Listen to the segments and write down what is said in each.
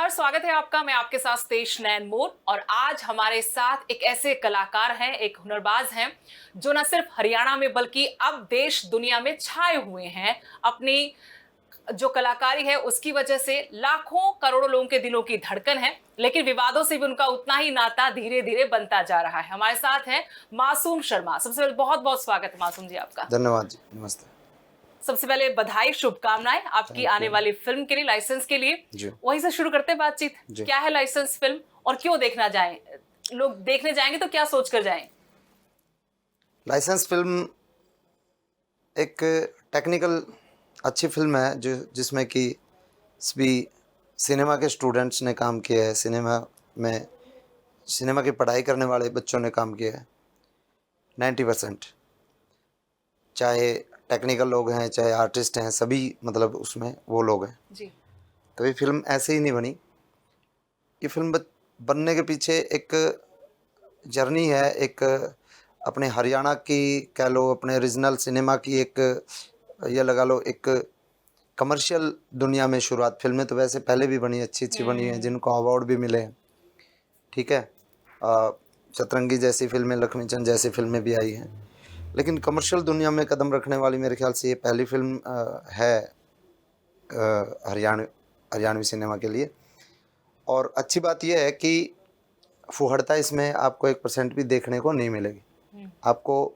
नमस्कार, स्वागत है आपका। मैं आपके साथ तेज नैन मोर और आज हमारे साथ एक ऐसे कलाकार हैं, एक हुनरबाज हैं जो न सिर्फ हरियाणा में बल्कि अब देश दुनिया में छाए हुए हैं। अपनी जो कलाकारी है उसकी वजह से लाखों करोड़ों लोगों के दिलों की धड़कन है, लेकिन विवादों से भी उनका उतना ही नाता धीरे धीरे बनता जा रहा है। हमारे साथ हैं मासूम शर्मा। सबसे पहले बहुत बहुत स्वागत है मासूम जी आपका। धन्यवाद जी, नमस्ते। सबसे पहले बधाई, शुभकामनाएं आपकी थैंक आने यू वाली फिल्म के लिए, लाइसेंस के लिए। जी। वहीं से शुरू करते हैं बातचीत। जी। क्या है लाइसेंस फिल्म और क्यों देखना जाएं? लोग देखने जाएंगे तो क्या सोच कर जाएं? लाइसेंस फिल्म एक टेक्निकल अच्छी फिल्म है जो जिसमें कि सभी सिनेमा के स्टूडेंट्स ने काम किया है। सिनेमा की पढ़ाई करने वाले बच्चों ने काम किया है 90%। चाहे टेक्निकल लोग हैं, चाहे आर्टिस्ट हैं, सभी मतलब उसमें वो लोग हैं। जी। कभी फिल्म ऐसे ही नहीं बनी। ये फिल्म बनने के पीछे एक जर्नी है, एक अपने हरियाणा की कह लो, अपने रीजनल सिनेमा की एक, ये लगा लो, एक कमर्शियल दुनिया में शुरुआत। फिल्में तो वैसे पहले भी बनी, अच्छी अच्छी बनी हैं, जिनको अवार्ड भी मिले हैं। ठीक है, सतरंगी जैसी फिल्में, लक्ष्मीचंद जैसी फिल्में भी आई हैं, लेकिन कमर्शियल दुनिया में कदम रखने वाली मेरे ख्याल से ये पहली फिल्म है हरियाणवी सिनेमा के लिए। और अच्छी बात यह है कि फुहड़ता इसमें आपको 1% भी देखने को नहीं मिलेगी। आपको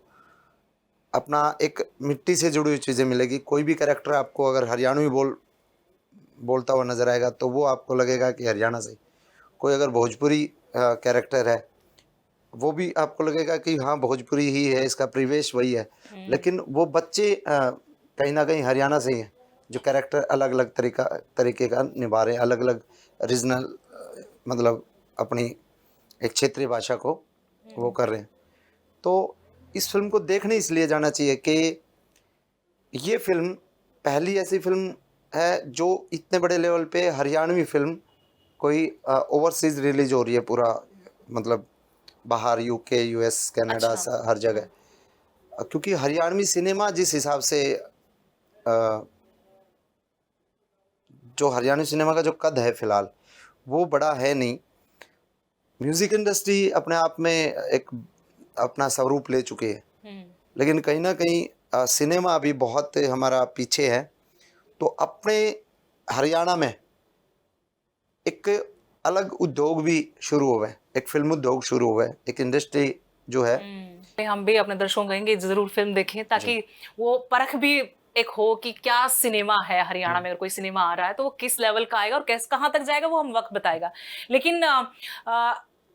अपना एक मिट्टी से जुड़ी हुई चीज़ें मिलेगी। कोई भी कैरेक्टर आपको अगर हरियाणवी बोलता हुआ नज़र आएगा तो वो आपको लगेगा कि हरियाणा से। कोई अगर भोजपुरी कैरेक्टर है, वो भी आपको लगेगा कि हाँ भोजपुरी ही है, इसका परिवेश वही है। लेकिन वो बच्चे कहीं ना कहीं हरियाणा से ही हैं, जो कैरेक्टर अलग अलग तरीके का निभा रहे हैं, अलग अलग रीजनल, मतलब अपनी एक क्षेत्रीय भाषा को वो कर रहे हैं। तो इस फिल्म को देखने इसलिए जाना चाहिए कि ये फिल्म पहली ऐसी फिल्म है जो इतने बड़े लेवल पे हरियाणवी फिल्म कोई ओवरसीज रिलीज हो रही है, पूरा मतलब बाहर, यूके, यूएस, कनाडा, अच्छा। हर जगह। क्योंकि हरियाणवी सिनेमा जिस हिसाब से जो हरियाणवी सिनेमा का जो कद है फिलहाल, वो बड़ा है नहीं। म्यूज़िक इंडस्ट्री अपने आप में एक अपना स्वरूप ले चुकी है, लेकिन कहीं ना कहीं सिनेमा अभी बहुत हमारा पीछे है। तो अपने हरियाणा में एक अलग उद्योग भी शुरू हुआ है, एक फिल्म उद्योग शुरू हुआ है, एक इंडस्ट्री जो है। हम भी अपने दर्शकों को कहेंगे जरूर फिल्म देखें, ताकि वो परख भी एक हो कि क्या सिनेमा है हरियाणा में। अगर कोई सिनेमा आ रहा है तो वो किस लेवल का आएगा और कहाँ तक जाएगा, वो हम वक्त बताएगा। लेकिन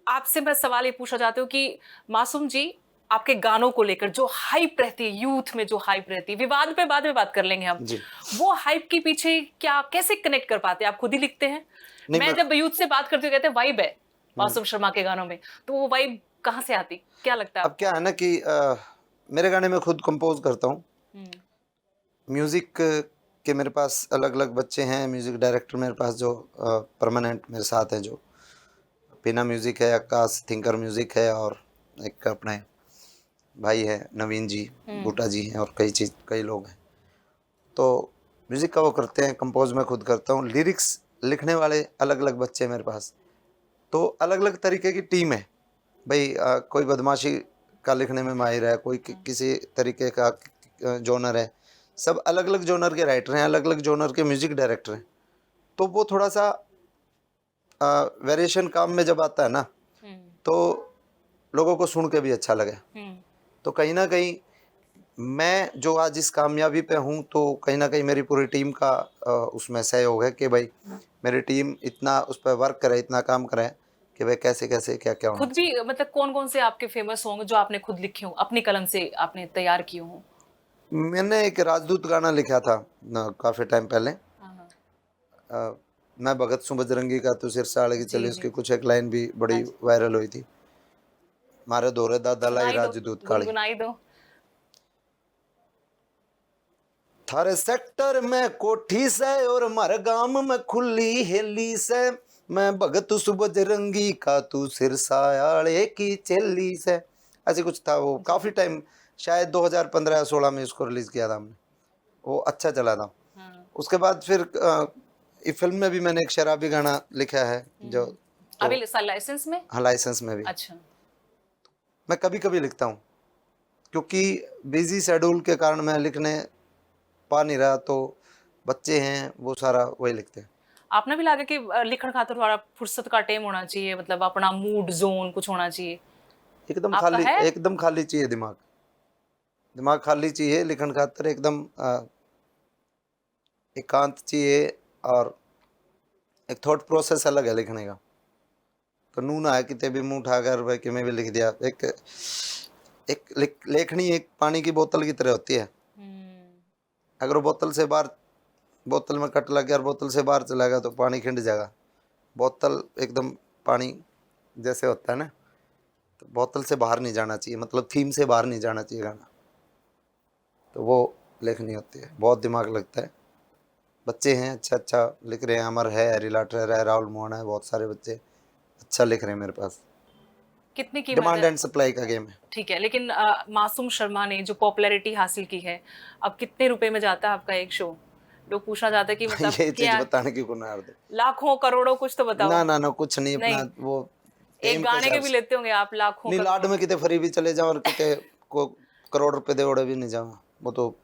आपसे मैं सवाल ये पूछना चाहती हूँ कि मासूम जी, आपके गानों को लेकर जो हाइप रहती है, यूथ में जो हाइप रहती है, विवाद पे बाद में बात कर लेंगे हम, वो हाइप के पीछे क्या, कैसे कनेक्ट कर पाते हैं? आप खुद ही लिखते हैं? मैं जब यूथ से बात करती हूँ कहते हैं वाइब है मासूम शर्मा के गानों में, तो वो वाइब कहाँ से आती, क्या लगता है? अब क्या है ना कि मेरे गाने में खुद कंपोज करता हूँ। म्यूज़िक के मेरे पास अलग अलग बच्चे हैं, म्यूज़िक डायरेक्टर मेरे पास जो परमानेंट मेरे साथ हैं, जो पीना म्यूज़िक है, आकाश थिंकर म्यूज़िक है, और एक अपने भाई है नवीन जी, बूटा जी हैं, और कई लोग हैं। तो म्यूज़िक का वो करते हैं, कंपोज मैं खुद करता हूँ। लिरिक्स लिखने वाले अलग अलग बच्चे मेरे पास, तो अलग अलग तरीके की टीम है भाई। कोई बदमाशी का लिखने में माहिर है, कोई किसी तरीके का जॉनर है। सब अलग अलग जॉनर के राइटर हैं, अलग अलग जॉनर के म्यूज़िक डायरेक्टर हैं। तो वो थोड़ा सा वेरिएशन काम में जब आता है ना, तो लोगों को सुन के भी अच्छा लगे। तो कहीं ना कहीं मैं जो आज इस कामयाबी पे हूँ, तो कहीं ना कहीं मेरी पूरी टीम का उसमें सहयोग है कि भाई मेरी टीम इतना उस पर वर्क करे, इतना काम करे कि भाई कैसे कैसे क्या क्या होना खुद भी मतलब कौन कौन से आपके फेमस सॉन्ग जो आपने खुद लिखे हो, अपनी कलम से आपने तैयार किए हो? मैंने एक राजदूत गाना लिखा था काफ़ी टाइम पहले। मैं भगत सु बजरंगी का तू सिर साड़ की चली, उसकी कुछ एक लाइन भी बड़ी वायरल हुई थी। मारे दौरे दादा लाई राजदूत काली, गुनगुनाई दो। थारे सेक्टर में कोठी से और मारे गांव में खुली हेली से, मैं भगत सु बजरंगी का तू सिर सायाले की चेली से। ऐसे कुछ था। वो काफ़ी टाइम, शायद 2015 या 16 में इसको रिलीज़ किया था हमने। वो अच्छा चला था। उसके बाद फिर इस फिल्म में भी मैंने एक शराबी गाना लिखा है जो अभी लाइसेंस में? हाँ, लाइसेंस में भी अच्छा। मैं कभी कभी लिखता हूँ, क्योंकि बिजी शेड्यूल के कारण मैं लिखने पा नहीं रहा, तो बच्चे हैं वो सारा वही लिखते हैं। आपने भी लगा कि लिखण खातिर थोड़ा फुर्सत का टाइम होना चाहिए, मतलब अपना मूड जोन कुछ होना चाहिए, एकदम आपका खाली, है? एकदम खाली चाहिए दिमाग, दिमाग खाली चाहिए लिखन खातर, एकदम एकांत चाहिए। और एक थॉट प्रोसेस अलग है लिखने का। तो नू ना है कितने भी मुंह उठाकर भाई कि मैं भी लिख दिया। एक लेखनी एक पानी की बोतल की तरह होती है। अगर वो बोतल से बाहर, बोतल में कट लग गया और बोतल से बाहर चला गया तो पानी खिंड जाएगा। बोतल एकदम पानी जैसे होता है ना, तो बोतल से बाहर नहीं जाना चाहिए, मतलब थीम से बाहर नहीं जाना चाहिए गाना। तो वो लेखनी होती है, बहुत दिमाग लगता है। बच्चे हैं अच्छा अच्छा लिख रहे हैं, अमर है, रिलाटर है, राहुल मोहन है, बहुत सारे बच्चे अच्छा लिख रहे हैं मेरे पास। कितनी कीमत डिमांड है? एंड सप्लाई का गेम है। ठीक है, लेकिन मासूम शर्मा ने जो पॉपुलैरिटी हासिल की है, अब कितने रुपए में जाता है आपका एक शो? लोग पूछना चाहते हैं कि मतलब ये चीज क्या, बताने की को ना यार दे। लाखों करोड़ों, कुछ तो बताओ। ना ना ना, कुछ नहीं, अपना नहीं, वो एक टेम के गाने के हिसाब भी से। लेते होंगे आप लाखों नहीं, लाड करोड़ों। में कितने फ्री भी चले जाओ और कितने को करोड़ रुपए दे ओड़े भी नहीं जाओ, वो तो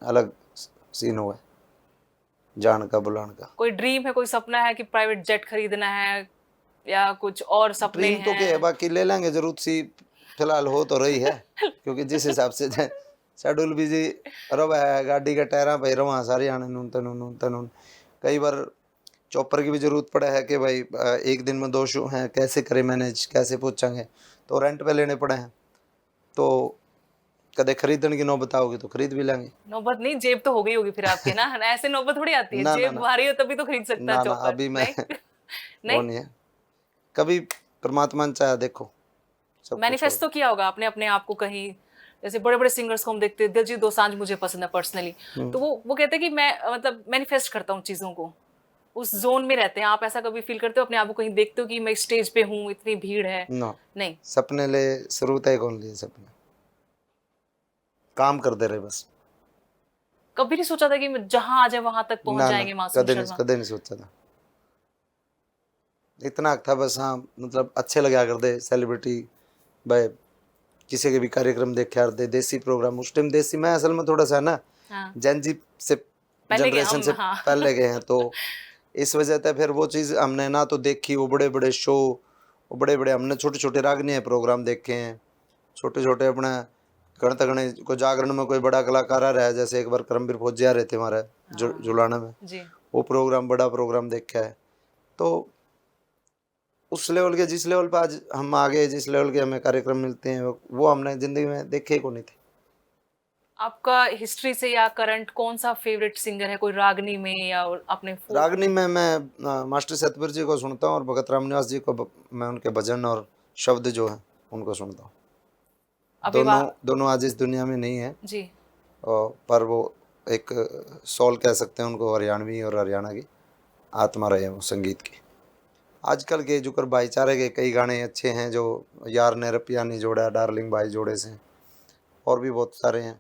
अलग सीन हुआ है, जान का बुलान का। कोई ड्रीम है, कोई सपना है कि प्राइवेट जेट खरीदना है, या कुछ और सपने ड्रीम तो क्या है, हैं? बाकी ले लेंगे जरूरत सी, फिलहाल हो तो रही है। क्योंकि जिस हिसाब से शेड्यूल बिजी रवा है, गाड़ी के टायरा पे रवा सारी आने नून तनून नून तनून। कई बार चॉपर की भी जरूरत पड़ा है कि भाई एक दिन में 2 शो हैं, कैसे करें मैनेज, कैसे पहुँचाएंगे, तो रेंट पे लेने पड़े हैं। तो कदे खरीदने की नौबत आओगी तो खरीद भी लेंगे। नौबत नहीं, जेब तो हो गई होगी फिर आपके ना। ऐसे नौबत थोड़ी आती है, ना ना जेब ना भारी हो तभी तो खरीद सकता है ना ना, चॉपर, अभी मैं नहीं? वो नहीं, नहीं है। कभी परमात्मा ने चाहा, देखो सब कुछ मैनिफेस्ट होगा। तो किया होगा आपने अपने आप को कहीं? जैसे बड़े बड़े सिंगर्स को हम देखते हैं, दिलजीत दोसांझ मुझे पसंद है पर्सनली, तो वो कहते हैं कि मैं मतलब मैनिफेस्ट करता हूँ चीजों को, उस जोन में रहते हैं। आप ऐसा कभी फील करते हो अपने आप को, कहीं देखते हो कि मैं स्टेज पे हूँ, इतनी भीड़ है? नो, नहीं? सपने ले शुरू तय कौन लिए, सपने काम कर दे रहे बस। कभी नहीं सोचा था कि जहां आ जाए वहां तक पहुंच ना ना, जाएंगे मासूम शर्मा? कदे नहीं सोचा था। इतना था बस, हाँ मतलब अच्छे लगा कर दे सेलिब्रिटी भाई, किसी के भी कार्यक्रम देखे यार दे, देसी प्रोग्राम उस टाइम देसी। मैं असल में थोड़ा सा ना हाँ, जैन जी से पहले के जनरेशन हम, से हाँ। पहले गए हैं, तो इस वजह से फिर वो चीज़ हमने ना तो देखी, वो बड़े बड़े शो, वो बड़े बड़े हमने छोटे छोटे रागनीय प्रोग्राम देखे हैं, छोटे छोटे अपने गण तगणे को जागरण में कोई बड़ा कलाकार आ रहा है, जैसे एक बार करमवीर फौजी आ रहे थे हमारे जुलाना में, जी। वो प्रोग्राम बड़ा प्रोग्राम देखा है। तो उस लेवल के, जिस लेवल पे आज हम आ गए, जिस लेवल के हमें कार्यक्रम मिलते हैं, वो हमने जिंदगी में देखे ही को नहीं थे। आपका हिस्ट्री से या करंट कौन सा फेवरेट सिंगर है, कोई रागनी में या अपने फोक रागनी में? में मैं मास्टर सतबीर जी को सुनता हूँ और भगत रामनिवास जी को मैं उनके भजन और शब्द जो हैं उनको सुनता हूँ। अभी दोनों दोनों आज इस दुनिया में नहीं है, जी। पर वो एक सोल कह सकते हैं उनको, हरियाणवी और हरियाणा की आत्मा रहे हैं वो संगीत की। आजकल के जुकर भाईचारे के कई गाने अच्छे हैं, जो यार ने रपिया नहीं जोड़ा, डार्लिंग भाई जोड़े से, और भी बहुत सारे हैं।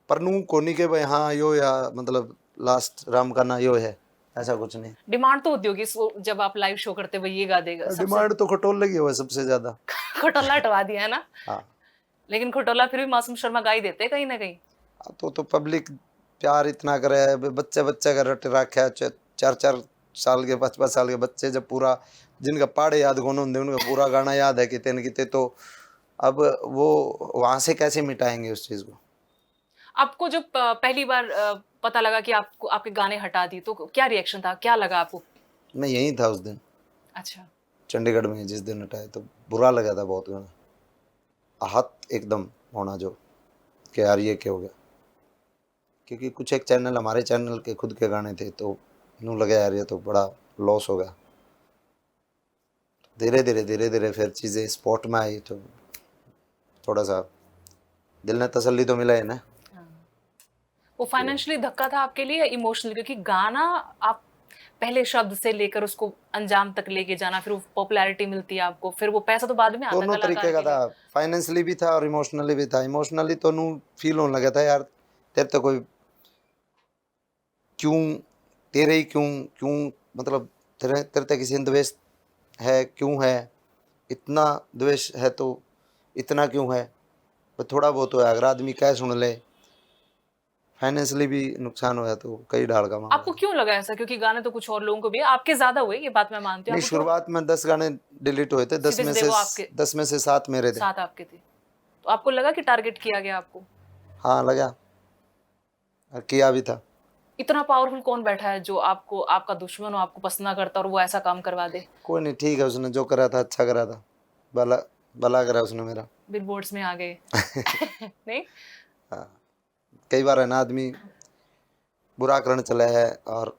पर नू कोनी के भाई हाँ यो, या मतलब लास्ट राम का ना यो है, ऐसा कुछ नहीं। डिमांड तो होती होगी जब आप लाइव शो करते हुए, ये गा देगा सबसे। डिमांड तो खटोल लगी हुआ है सबसे ज्यादा। खटोला हटवा दिया है ना? हाँ, लेकिन खटोला फिर भी मासूम शर्मा गा ही देते हैं कहीं ना कहीं। तो पब्लिक प्यार इतना करे है, बच्चे बच्चे का रट रखा है, 4 4 साल के 5 5 साल के बच्चे जब पूरा, जिनका पाड़े याद कौन होंगे उनका पूरा गाना याद है कितने न कितने, तो अब वो वहां से कैसे मिटाएंगे उस चीज को। आपको जब पहली बार पता लगा कि आपको आपके गाने हटा दिए, तो क्या रिएक्शन था, क्या लगा आपको? मैं यहीं था उस दिन, अच्छा। चंडीगढ़ में जिस दिन हटाए, तो बुरा लगा था बहुत गाना, आहत एकदम होना जो कि यार ये क्या हो गया। क्योंकि कुछ एक चैनल, हमारे चैनल के खुद के गाने थे, तो यूँ लगा यार ये तो बड़ा लॉस हो गया। धीरे धीरे धीरे धीरे फिर चीज़ें स्पॉट में आई, तो थोड़ा सा दिल ने तसल्ली तो मिला है ना। वो फाइनेंशियली धक्का था आपके लिए या इमोशनली? क्योंकि गाना आप पहले शब्द से लेकर उसको अंजाम तक लेके जाना, फिर वो पॉपुलैरिटी मिलती है आपको, फिर वो पैसा तो बाद में आता है दोनों तरीके कलाकार का के लिए। था, फाइनेंशियली भी था और इमोशनली भी था। इमोशनली तो नू फील होने लगा था यार, तेरे तो कोई क्यों तेरे ही क्यों क्यों मतलब तेरे तेरे तक किसी द्वेष है, क्यों है, इतना द्वेष है तो इतना क्यों है। पर थोड़ा बहुत हो, अगर आदमी कह सुन ले, फाइनेंशियली भी नुकसान होया तो कई डाल का मामला आपको है। क्यों लगा ऐसा? क्योंकि गाने तो कुछ और लोगों को भी है, आपके ज्यादा हुए, ये बात मैं मानती हूँ। नहीं, आपको क्यों शुरुआत में 10 गाने डिलीट हुए थे, सीधे सीधे वो आपके 10 में से 7 मेरे थे। साथ आपके थे, तो आपको लगा कि टारगेट किया गया आपको? हाँ लगा, और किया भी था। इतना पावरफुल कौन बैठा है जो आपको, आपका दुश्मन हो, आपको पसंद ना करता और वो ऐसा काम करवा दे? कोई नहीं, ठीक है, उसने जो करा था अच्छा करा था, भला भला करा उसने मेरा। बिलबोर्ड्स में आ गए। नहीं? हाँ, कई बार है ना आदमी बुरा करने चला है और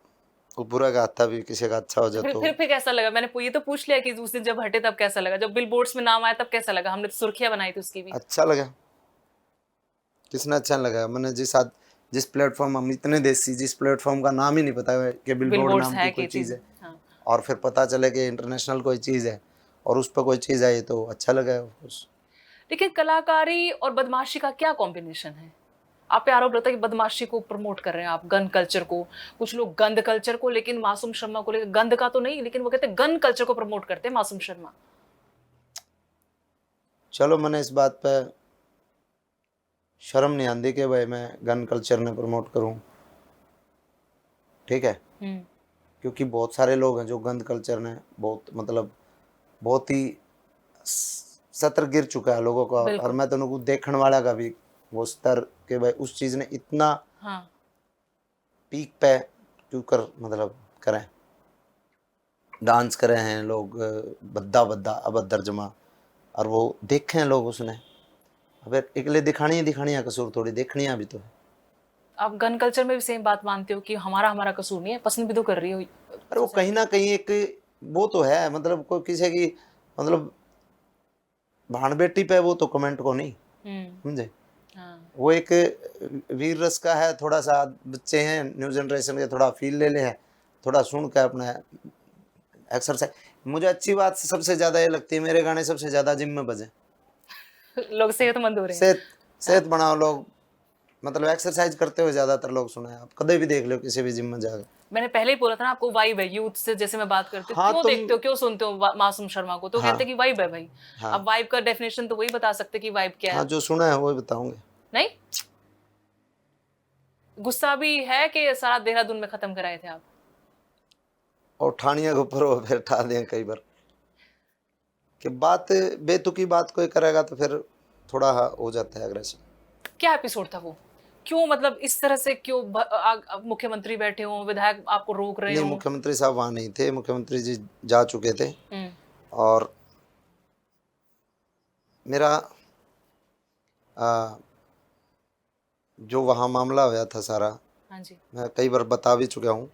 वो बुरा का अच्छा भी किसी का अच्छा हो तो जाए तो फिर कैसा लगा? मैंने ये तो पूछ लिया कि उस दिन जब हटे तब कैसा लगा, जब बिलबोर्ड्स में नाम आया तब कैसा लगा? हमने तो सुर्खियां बनाई थी उसकी भी। अच्छा लगा। किसने अच्छा नहीं लगा? मैंने जिस प्लेटफॉर्म, हम इतने देसी, जिस प्लेटफॉर्म का नाम ही नहीं पता है कि बिलबोर्ड बिलबोर्ड्स नाम की है कोई कि चीज़ चीज? है, हाँ। और फिर पता चले कि इंटरनेशनल कोई चीज़ है और उस पर कोई चीज़ आई तो अच्छा लगा उस। लेकिन कलाकारी और बदमाशी का क्या कॉम्बिनेशन है? आप पे आरोप लगता है कि बदमाशी को प्रमोट कर रहे हैं आप, गन कल्चर को। कुछ लोग गंद कल्चर को, लेकिन मासूम शर्मा को लेकर, गंद का तो नहीं, लेकिन वो कहते हैं गन कल्चर को प्रमोट करते हैं मासूम शर्मा। चलो, मैंने इस बात पे शर्म नहीं आती कि भाई मैं गन कल्चर ने प्रमोट करूं, ठीक है, क्योंकि बहुत सारे लोग हैं जो गन कल्चर ने बहुत मतलब बहुत ही सतर गिर चुका है लोगों का, और बिल्कुल। मैं तो उनको देखने वाला का भी वो स्तर के भाई उस चीज़ ने इतना हाँ। पीक पे क्यों कर मतलब करें, डांस करे हैं लोग, बद्दा बद्दा अभद्र जमा, और वो देखे हैं लोग उसने। अब एकले दिखानी है कसूर, थोड़ी देखनी है भी तो है। आप गन कल्चर में भी सेम बात मानते हो कि हमारा हमारा कसूर नहीं है, पसंद भी तो कर रही हो अरे वो कहीं सोसाइटी? ना कहीं एक वो तो है, मतलब कोई किसी की मतलब भाण बेटी पे वो तो कमेंट को नहीं, समझे। हाँ। वो एक वीर रस का है, थोड़ा सा बच्चे हैं न्यू जनरेशन के, थोड़ा फील ले ले हैं, थोड़ा सुन के अपना एक्सरसाइज। मुझे अच्छी बात सबसे ज़्यादा ये लगती है, मेरे गाने सबसे ज़्यादा जिम में बजे। लोग सेहतमंद हो रहे हैं। सेहत हाँ। सेहत बनाओ लोग, मतलब एक्सरसाइज करते हुए ज़्यादातर लोग सुना है, आप कभी भी देख लो किसी भी जिम में जाकर। मैंने पहले ही बोला था ना आपको, वाइब है यूथ से, जैसे मैं बात करती हूँ, हाँ क्यों तुम, देखते हो, क्यों सुनते हो मासूम शर्मा को, तो हाँ कहते हैं कि वाइब है भाई। हाँ अब वाइब का डेफिनेशन तो वही बता सकते कि वाइब क्या हाँ, है। जो सुना है वो बताऊंगे। नहीं? गुस्सा भी है कि सारा देहरादून में खत्म कराए थे आप? और ठानिया के ऊपर वो फिर ठा दें कई बार कि बात बेतुकी बात कोई करेगा तो फिर थोड़ा हो जाता है अग्रेसिव। क्या एपिसोड था वो? क्यों, मतलब इस तरह से क्यों? मुख्यमंत्री बैठे हों, विधायक आपको रोक रहे नहीं, हों? मुख्यमंत्री साहब वहाँ नहीं थे, मुख्यमंत्री जी जा चुके थे। हम्म। और मेरा आ, जो वहाँ मामला होया था सारा, हाँ जी। मैं कई बार बता भी चुका हूँ।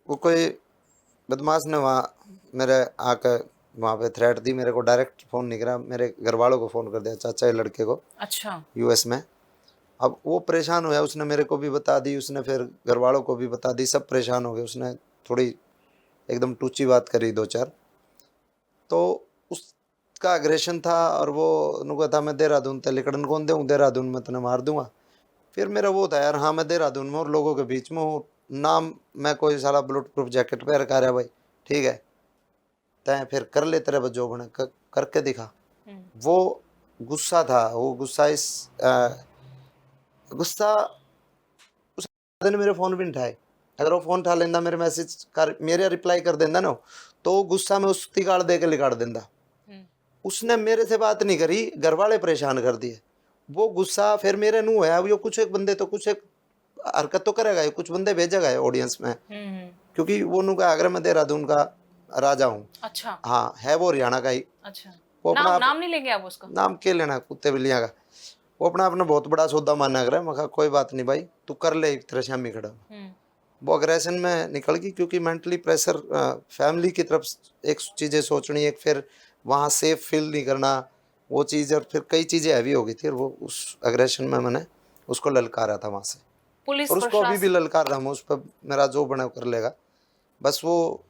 वो कोई बदमाश ने वहाँ मेरे आकर वहाँ पे थ्रेट दी, मेरे को डायरेक्ट फ़ोन नहीं करा, मेरे घर वालों को फ़ोन कर दिया, चाचा के लड़के को, अच्छा। यूएस में। अब वो परेशान हुआ, उसने मेरे को भी बता दी, उसने फिर घर वालों को भी बता दी, सब परेशान हो गए। उसने थोड़ी एकदम टूची बात करी दो चार, तो उसका अग्रेशन था, और वो उनको था मैं देहरादून ते लिकड़न कौन दूँ, देहरादून में तने मार दूंगा। फिर मेरा वो था यार, हाँ मैं देहरादून में और लोगों के बीच में हूँ, नाम मैं कोई साला बुलेट प्रूफ जैकेट पे रखा रहा भाई, ठीक है, तय फिर कर ले तेरे बच्चों बने करके दिखा। वो गुस्सा था, वो गुस्सा गुस्सा उस दिन मेरे फ़ोन भी नहीं उठाए। अगर वो फ़ोन उठा लेंदा, मेरे मैसेज कर मेरे रिप्लाई कर देंदा ना, तो गुस्सा में उसकी गाड़ दे के लिकाड़ देंदा। उसने मेरे से बात नहीं करी, घर वाले परेशान कर दिए। वो गुस्सा फिर मेरे नू है, अब यो कुछ एक बंदे तो कुछ एक हरकत तो करेगा, ये कुछ बंदे भेजेगा ये ऑडियंस में, क्योंकि वो नू का अगर मैं देहरादून का राजा हूँ। अच्छा। हाँ, है वो हरियाणा का ही। अच्छा। वो अपना नाम आप नाम नहीं लेंगे आप उसका? नाम के लेना कुत्ते बिल्लियाँ का। वो अपना आपने बहुत बड़ा सौदा माना कर, मैं कहा कोई बात नहीं भाई, तू कर ले, एक तरह शामी खड़ा। वो अग्रेशन में निकल गई, क्योंकि मेंटली प्रेशर, फैमिली की तरफ एक चीज़ें सोचनी, एक फिर वहाँ सेफ फील नहीं करना, वो चीज़, और फिर कई चीज़ें हैवी हो गई थी, और वो उस अग्रेशन में मैंने उसको ललकारा था वहाँ से, पुलिस और उसको अभी भी प्रशासन? ललकार रहा हूँ, उस पर मेरा जो बना कर लेगा। बस वो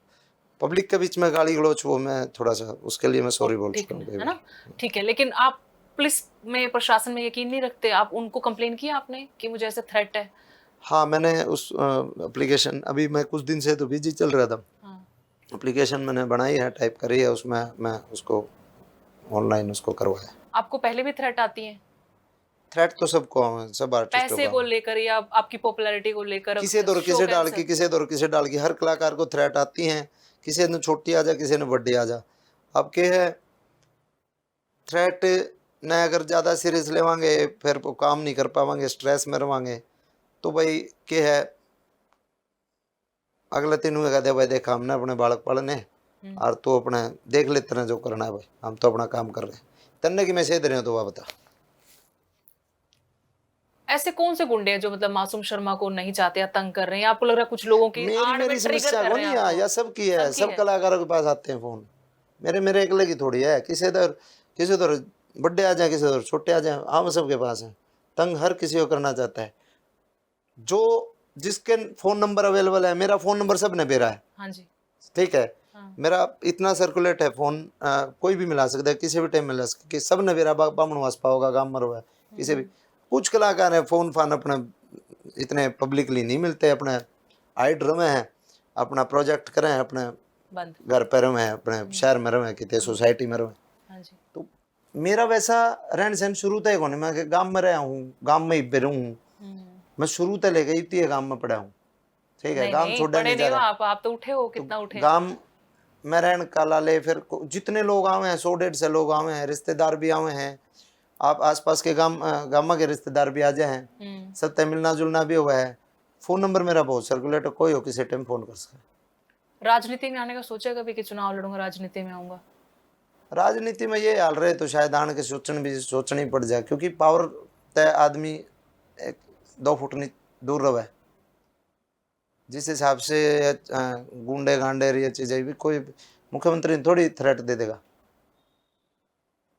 पब्लिक के बीच में गाली गलौच, वो मैं थोड़ा सा उसके लिए मैं सॉरी बोल ठीक चुका हूँ कई है बार। ना? ठीक है, लेकिन आप पुलिस में, प्रशासन में यकीन नहीं रखते? आप उनको कंप्लेन किया आपने कि मुझे ऐसे थ्रेट है? हाँ, मैंने उस एप्लीकेशन, अभी मैं कुछ दिन से तो बिजी चल रहा था, हाँ। एप्लीकेशन मैंने बनाई है, टाइप करी है, उसमें मैं उसको ऑनलाइन उसको करवाया। आपको पहले भी थ्रेट आती हैं? थ्रेट तो सबको है, सब आर्टिस्टों पैसे का को है। लेकर या आपकी पॉपुलैरिटी को लेकर, किसे दौर शो किसे डाल कैंसल? की, किसे दौर किसे डाल की, हर कलाकार को थ्रेट आती हैं। किसी ने छोटी आ जा, किसी ने बड़ी आ जा। अब क्या है, थ्रेट ने अगर ज़्यादा सीरियस लेवांगे फिर वो काम नहीं कर पावांगे, स्ट्रेस में रवांगे, तो भाई क्या है, अगले दिन हुएगा दे भाई देखा हमने अपने बालक पालने और तू अपने देख ले तेरे जो करना है भाई, हम तो अपना काम कर रहे हैं, तन्ने की मैसेज दे रहे हो तो वह बता। ऐसे कौन से गुंडे हैं जो मतलब मासूम शर्मा को नहीं चाहते या तंग कर रहे हैं, या आपको लग रहा है कुछ लोगों की मेरी आड़ में मेरी ट्रिगर समस्या कर को रहे हैं नहीं है, आपको? या सबकी है, सबकी सब है। कलाकारों के पास आते हैं फोन। मेरे मेरे अकेले की थोड़ी है, किसी उधर बड़े आ जाए, किसी उधर छोटे आ जाए, हम सबके पास है। तंग हर किसी को करना चाहता है, जो जिसके फोन नंबर अवेलेबल है, मेरा फोन नंबर सब ने बेरा है, हाँ जी। ठीक है। हाँ। मेरा इतना सर्कुलेट है फोन, कोई भी मिला सकता है, किसी भी टाइम मिला सकता है, सब ने मेरा बामण वास्पा होगा, गांव मर हुआ है, किसी भी। कुछ कलाकार हैं फोन फान अपने इतने पब्लिकली नहीं मिलते, अपने हाइड रमे हैं, अपना प्रोजेक्ट करें, अपने बंद। घर पे रहे, अपने शहर में रहे, कितने सोसाइटी में रहे। हाँ जी। तो मेरा वैसा रहन सहन शुरू तक होने, मैं गांव में रहा हूँ, गांव में ही पे रहूँ, मैं शुरू तक लेके इतनी गांव में पड़ा हूँ, ठीक है। नहीं गांव नहीं, छोड़ने पढ़े नहीं नहीं जा हो रहा। आप तो उठे हो, तो कितना उठे? गांव में रहन काला ले, फिर जितने लोग आए हैं 100-150 लोग आए हैं, रिश्तेदार भी आए हैं, आप आसपास के गाँव के रिश्तेदार भी आ जाए हैं, सब तय मिलना जुलना भी हुआ है। फोन नंबर मेरा बहुत सर्कुलेट, कोई हो किसी टाइम फोन कर सकता। राजनीति में आने का सोचा कभी कि चुनाव लड़ूंगा, राजनीति में आऊंगा? राजनीति में ये हाल रहे तो शायद आने के सोचनी पड़ जाए, क्योंकि पावर तय आदमी 1-2 फुट नहीं दूर रहे। जिस हिसाब से गुंडे गांडे ये चीजें भी, कोई मुख्यमंत्री थोड़ी थ्रेट दे देगा।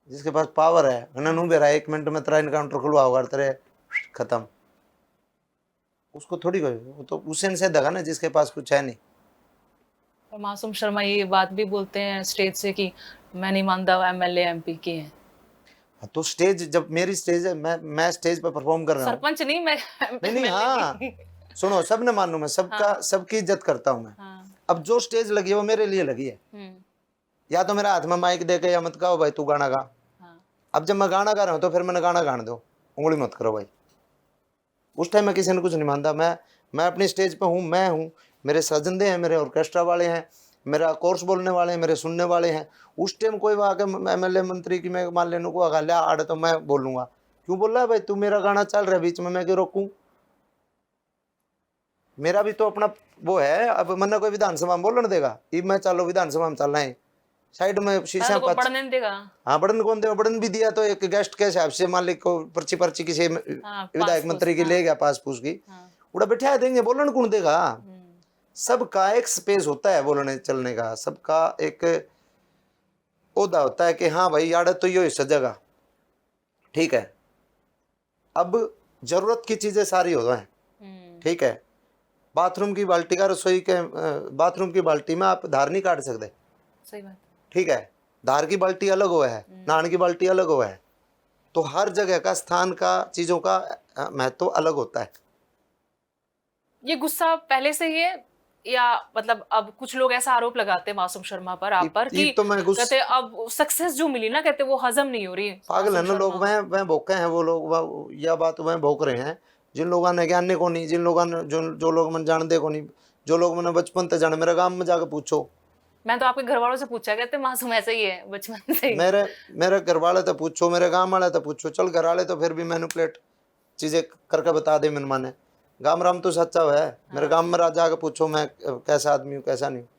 जिसके पास पावर है उन्होंने भी रहा, 1 मिनट में तेरा इनकाउंटर खुलवा होगा, तेरे खत्म, उसको थोड़ी कोई, वो तो हुसैन से दगा ना, जिसके पास कुछ है नहीं। और मासूम शर्मा ये बात भी बोलते हैं स्टेज से कि मैं नहीं मानता एमएलए एमपी के हैं। तो स्टेज, जब मेरी स्टेज है, मैं स्टेज पर परफॉर्म कर रहा हूँ। सरपंच नहीं, मैं नहीं MLA हाँ, नहीं। सुनो, सब ने मानू, मैं सबका सबकी इज्जत करता हूँ मैं। हाँ। अब जो स्टेज लगी है वो मेरे लिए लगी है, या तो मेरा हाथ में माइक दे के या मत कहो भाई तू गाना गा। हाँ। अब जब मैं गाना गा रहा हूँ तो फिर मैंने गाना गाने दो, उंगली मत करो भाई। उस टाइम मैं किसी ने कुछ नहीं मानता, मैं अपनी स्टेज पे हूँ, मैं हूँ, मेरे सजंदे हैं, मेरे ऑर्केस्ट्रा वाले हैं, मेरा कोर्स बोलने वाले हैं, मेरे सुनने वाले हैं। उस टाइम कोई आके एमएलए मंत्री की मैं मान लेने को आगा लिया आड़े तो मैं बोलूँगा, क्यों बोल रहा है भाई तू, मेरा गाना चल रहा है बीच में, मैं क्यों रोकूँ? मेरा भी तो अपना वो है। अब मैंने कोई विधानसभा में बोलने देगा, इब मैं चलो विधानसभा में चल रहे हैं, साइड में शीशा को पढ़ने नहीं देगा। हाँ, बढ़न कौन देगा, बढ़न भी दिया तो एक गेस्ट के हिसाब से मालिक को पर्ची पर्ची किसी विधायक मंत्री की ले गया, पास पूछ की उड़ा बैठा देंगे, बोलन कौन देगा? सबका एक स्पेस होता है बोलने चलने का, सबका एक ओहदा होता है कि हाँ भाई यार तो यो सजेगा, ठीक है। अब जरूरत की चीजें सारी हो जाए, ठीक है। बाथरूम की बाल्टी का, रसोई के बाथरूम की बाल्टी में आप धार नहीं काट सकते, सही बात, ठीक है। धार की बाल्टी अलग हुआ है, नहाने की बाल्टी अलग हुआ है, तो हर जगह का स्थान का चीजों का महत्व अलग होता है। ये गुस्सा पहले से ही है या मतलब अब कुछ लोग ऐसा आरोप लगाते हैं मासूम शर्मा पर, आप पर, कि तो मैं कहते अब सक्सेस जो मिली ना, कहते वो हजम नहीं हो रही। पागल है ना लोग, वह भोके हैं वो लोग, या बात वह भोक रहे हैं जिन लोगों ने ज्ञान को नहीं, जिन लोगों ने जो लोग मन जानते को नहीं, जो लोग मैंने बचपन तक जाने, मेरे गांव में जाकर पूछो। मैं तो आपके घर वालों से पूछा, कहते मासूम ऐसा ही है बचपन से ही। मेरे घर वाले तो पूछो, मेरे गांव वाले तो पूछो, चल घर वाले तो फिर भी मैनिपुलेट चीजें करके बता दे, मन माने गांव राम तो सच्चा है। मेरे गांव में राजा के पूछो मैं कैसा आदमी हूँ कैसा नहीं हूँ,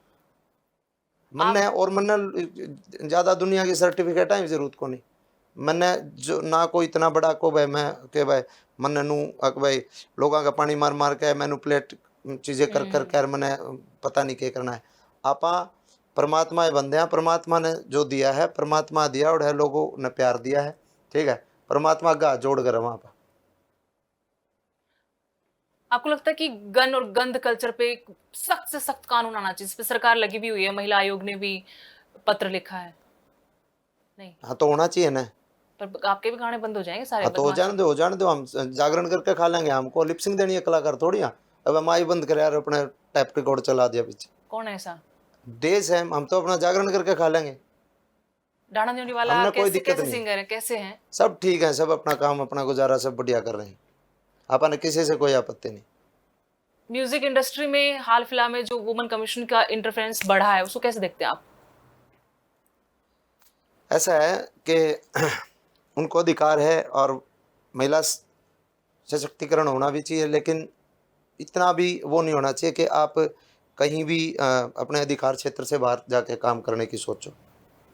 मन्ने और मन्ने ज्यादा दुनिया की सर्टिफिकेट है जरूरत को नहीं, मैंने जो ना कोई इतना बड़ा को भाई मैं के भाई मन्ने नू भाई लोगों का पानी मार मार के मैनिपुलेट चीजें कर कर मैंने पता नहीं क्या करना है। आपा परमात्मा बंदे हैं, परमात्मा ने जो दिया है परमात्मा दिया और है, लोगों ने प्यार दिया है, ठीक है। परमात्मा का जोड़ कर वहां पर। आपको लगता है कि गन और गंद कल्चर पे सख्त से सख्त कानून आना चाहिए? इस पे सरकार लगी भी हुई है, महिला आयोग ने भी पत्र लिखा है। नहीं हाँ तो होना चाहिए ना, पर आपके भी गाने बंद हो जाएंगे सारे हाँ तो बदमाश। हो जाने दो, हम जागरण करके खा लेंगे, हमको लिपसिंग देनी है कलाकार थोड़ी। हाँ अब हम आई बंद करे यार, अपने टैप रिकॉर्ड चला दिया पीछे, कौन है ऐसा? देश है, हम तो अपना जागरण करके खा लेंगे, डाणा न्योली वाला हमने कोई कैसे दिक्कत कैसे नहीं है। सिंगर है, कैसे हैं? सब ठीक है, सब अपना काम अपना गुजारा सब बढ़िया कर रहे हैं, अपन किसी से कोई आपत्ति नहीं। म्यूजिक इंडस्ट्री में हाल फिलहाल में जो वुमेन कमीशन का इंटरफेरेंस बढ़ा है उसको कैसे देखते हैं आप? ऐसा है कि उनको अधिकार है और महिला सशक्तिकरण होना भी चाहिए, लेकिन इतना भी वो नहीं होना चाहिए कि आप कहीं भी अपने अधिकार क्षेत्र से बाहर जाके काम करने की सोचो,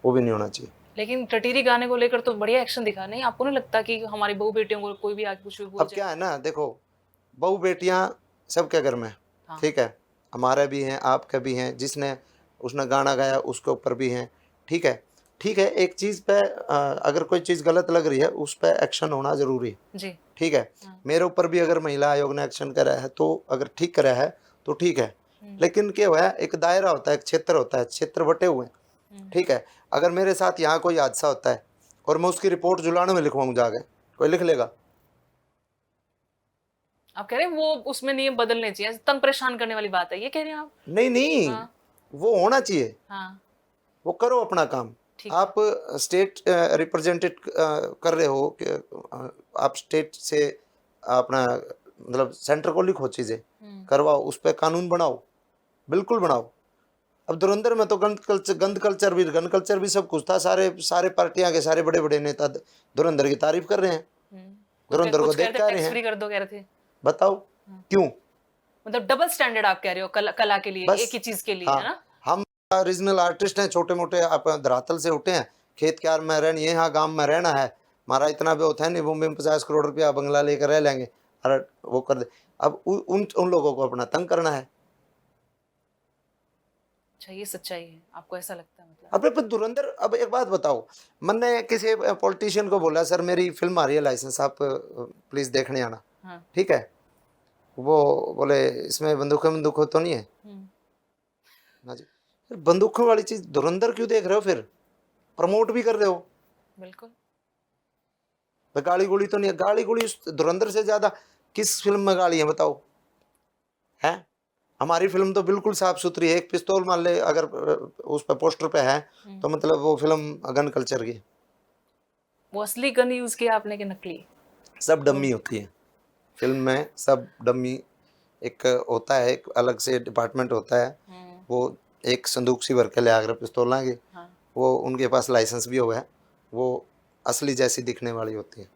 वो भी नहीं होना चाहिए। लेकिन टटीरी गाने को लेकर तो बढ़िया एक्शन दिखा, नहीं आपको नहीं लगता कि हमारी बहू बेटियों को कोई भी आगे कुछ भी बोल अब जाए? क्या है ना, देखो बहू बेटियां सबके घर में, हाँ। ठीक है, हमारे भी हैं आपके भी हैं, जिसने उसने गाना गाया उसके ऊपर भी हैं, ठीक है, ठीक है। एक चीज़ पे अगर कोई चीज़ गलत लग रही है उस पर एक्शन होना ज़रूरी है, जी। ठीक है। हाँ। मेरे ऊपर भी अगर महिला आयोग ने एक्शन करा है तो अगर ठीक करा है तो ठीक है, लेकिन क्या हुआ है, एक दायरा होता है, एक क्षेत्र होता है, क्षेत्र बटे हुए हैं, ठीक है। अगर मेरे साथ यहाँ कोई हादसा होता है और मैं उसकी रिपोर्ट जुलाने में लिखवाऊँ जाके, कोई लिख लेगा? आप कह रहे हैं वो उसमें नियम बदलने चाहिए, तंग परेशान करने वाली बात है ये कह रहे हैं आप? नहीं नहीं, हाँ। वो होना चाहिए, हाँ। वो करो अपना काम। ठीक। आप स्टेट रिप्रेजेंटेड कर रहे हो कि आप स्टेट से अपना मतलब सेंटर को लिखो, चीज़ें करवाओ, उस पर कानून बनाओ, बिल्कुल बनाओ। अब धुरंधर में तो गंद कल्चर भी सब कुछ था, सारे पार्टियां के सारे बड़े बड़े नेता धुरंधर की तारीफ कर रहे हैं, धुरंधर को देख कर रहे टैक्स फ्री हैं। कर दो कह रहे थे। बताओ क्यों? मतलब डबल स्टैंडर्ड आप कह रहे हो कला के लिए, बस एक ही चीज के लिए, हाँ, है ना? हम रीजनल आर्टिस्ट हैं, छोटे मोटे आप धरातल से उठे हैं, खेत क्यार में रहना, यहाँ गांव में रहना है, हमारा इतना भी होता है नहीं मुंबई में 50 करोड़ रुपया बंगला लेकर रह लेंगे, अरे वो कर दे। अब उन लोगों को अपना तंग करना है। अच्छा ये सच्चाई है, आपको ऐसा लगता है? मतलब अबे पर धुरंधर, अब एक बात बताओ, मैंने किसी पॉलिटिशियन को बोला सर मेरी फिल्म आ रही है लाइसेंस, आप प्लीज देखने आना, हाँ। ठीक है। वो बोले इसमें बंदूक तो नहीं है ना जी। फिर बंदूकों वाली चीज धुरंधर क्यों देख रहे हो, फिर प्रमोट भी कर रहे हो? बिल्कुल। गाली गोली तो नहीं है, गाली गोली धुरंधर से ज्यादा किस फिल्म में गाली है बताओ? है, हमारी फिल्म तो बिल्कुल साफ सुथरी है, एक पिस्तौल मान ले अगर उस पे पोस्टर पे है तो मतलब वो फिल्म गन कल्चर की। वो असली गन यूज किया आपने कि नकली? सब डमी होती है फिल्म में, सब डमी। एक होता है, एक अलग से डिपार्टमेंट होता है, वो एक संदूक सी भर के ले आकर पिस्तौल की, हाँ। वो उनके पास लाइसेंस भी हुआ है, वो असली जैसी दिखने वाली होती है।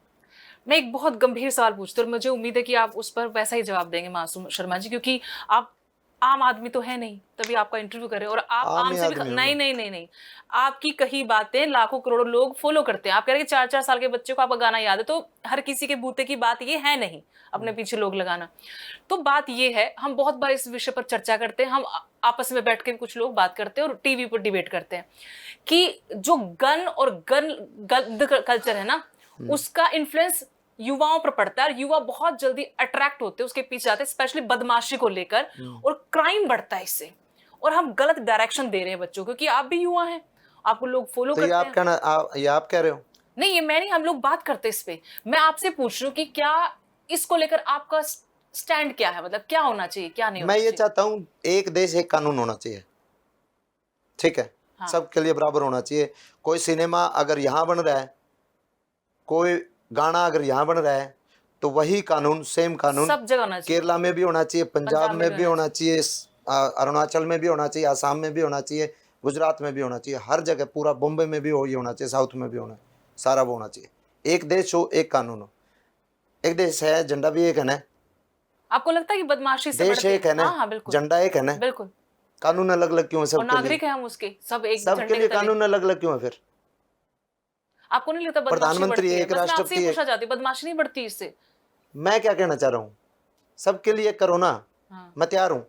मैं एक बहुत गंभीर सवाल पूछती हूँ और मुझे उम्मीद है कि आप उस पर वैसा ही जवाब देंगे मासूम शर्मा जी, क्योंकि आप आम आदमी तो है नहीं, तभी आपका इंटरव्यू कर रहे हैं और आप आम आम ही से भी आदमी हूँ नहीं मैं। नहीं नहीं नहीं, आपकी कही बातें लाखों करोड़ों लोग फॉलो करते हैं। आप कह रहे हैं कि 4-4 साल के बच्चे को आपका गाना याद है, तो हर किसी के बूते की बात ये है नहीं अपने पीछे लोग लगाना। तो बात ये है, हम बहुत बार इस विषय पर चर्चा करते हैं, हम आपस में बैठ के कुछ लोग बात करते हैं और टीवी पर डिबेट करते हैं कि जो गन और गन कल्चर है ना, उसका इन्फ्लुएंस युवाओं पर पड़ता है और युवा बहुत जल्दी अट्रैक्ट होते हैं, उसके पीछे जाते हैं, स्पेशली बदमाशी को लेकर, और क्राइम बढ़ता है इससे, और हम गलत डायरेक्शन दे रहे हैं बच्चों को, क्योंकि आप भी युवा हैं, आपको लोग फॉलो तो ये करते आप हैं। कहना, ये आप कह रहे हो? नहीं ये मैं नहीं, हम लोग बात करते इस पे। मैं आपसे पूछ रही हूँ कि क्या इसको लेकर आपका स्टैंड क्या है, मतलब क्या होना चाहिए, क्या नहीं होना मैं ये चाहिए? चाहता हूँ एक देश एक कानून होना चाहिए, ठीक है। हाँ। सबके लिए बराबर होना चाहिए। कोई सिनेमा अगर यहाँ बन रहा है, कोई गाना अगर यहाँ बन रहा है, तो वही कानून, सेम कानून सब जगह होना चाहिए। केरला में भी होना चाहिए, पंजाब में भी होना चाहिए, अरुणाचल में भी होना चाहिए, आसाम में भी होना चाहिए, गुजरात में भी होना चाहिए, हर जगह, पूरा बॉम्बे में भी वही होना चाहिए, साउथ में भी होना, सारा वो होना चाहिए। एक देश हो एक कानून हो। एक देश है, झंडा भी एक है ना, आपको लगता है कि बदमाशी से देश एक है ना, हाँ हाँ बिल्कुल, झंडा एक है ना, बिल्कुल, कानून अलग अलग क्यों है और सबके लिए? नागरिक है हम उसके, सब एक सबके झंडे लिए के तले। कानून अलग अलग क्यों है फिर? आपको नहीं लगता बदमाशी प्रधानमंत्री बढ़ती है? एक, बस मैं आपसे राष्ट्रपति ही एक। पूछना चाहती हूँ, बदमाशी नहीं बढ़ती इससे? मैं क्या कहना चाह रहा हूँ, सबके लिए करो ना। हाँ। मैं तैयार हूँ,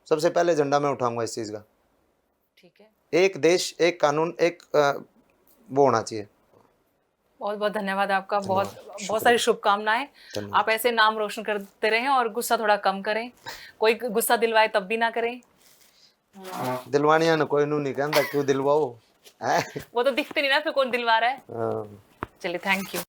सबसे पहले झंडा मैं उठाऊंगा इस चीज का। ठीक है, एक देश एक कानून, एक वो होना चाहिए। बहुत बहुत धन्यवाद आपका, बहुत धन्यवाद, बहुत सारी शुभकामनाएं। धन्यवाद। आप ऐसे नाम रोशन करते रहें और गुस्सा थोड़ा कम करें, कोई गुस्सा दिलवाए तब भी ना करें। दिलवानिया ने कोई नू नहीं कहता, क्यों दिलवाओ है? वो तो दिखते नहीं ना फिर कौन दिलवा रहा है। हाँ। चलिए, थैंक यू।